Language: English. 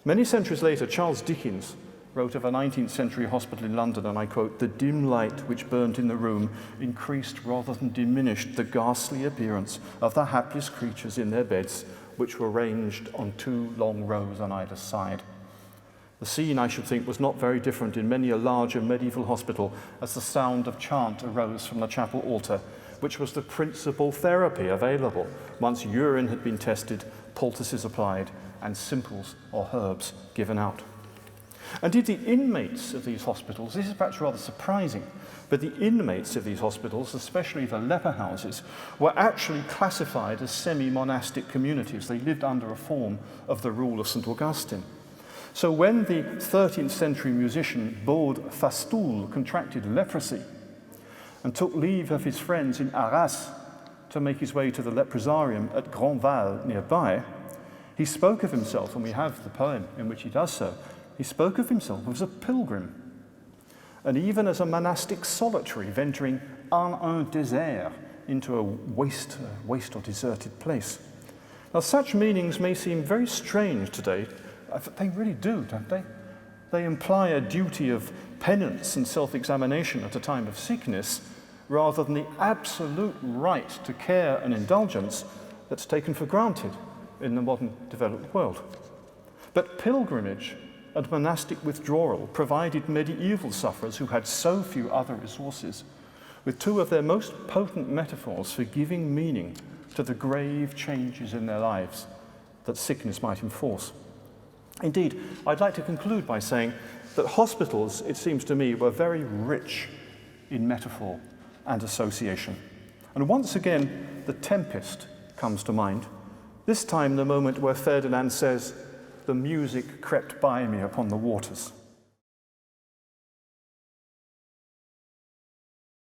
Many centuries later, Charles Dickens wrote of a 19th century hospital in London, and I quote, "The dim light which burnt in the room increased rather than diminished the ghastly appearance of the hapless creatures in their beds, which were ranged on 2 long rows on either side." The scene, I should think, was not very different in many a larger medieval hospital as the sound of chant arose from the chapel altar, which was the principal therapy available once urine had been tested, poultices applied, and simples or herbs given out. Indeed, the inmates of these hospitals, this is perhaps rather surprising, but the inmates of these hospitals, especially the leper houses, were actually classified as semi-monastic communities. They lived under a form of the rule of St Augustine. So when the 13th century musician Baude Fastoul contracted leprosy and took leave of his friends in Arras to make his way to the leprosarium at Grandval nearby, he spoke of himself, and we have the poem in which he does so, he spoke of himself as a pilgrim, and even as a monastic solitary venturing en un désert, into a waste or deserted place. Now, such meanings may seem very strange today. They really do, don't they? They imply a duty of penance and self-examination at a time of sickness, rather than the absolute right to care and indulgence that's taken for granted in the modern developed world. But pilgrimage and monastic withdrawal provided medieval sufferers who had so few other resources with 2 of their most potent metaphors for giving meaning to the grave changes in their lives that sickness might enforce. Indeed, I'd like to conclude by saying that hospitals, it seems to me, were very rich in metaphor and association. And once again, the Tempest comes to mind, this time the moment where Ferdinand says, "The music crept by me upon the waters."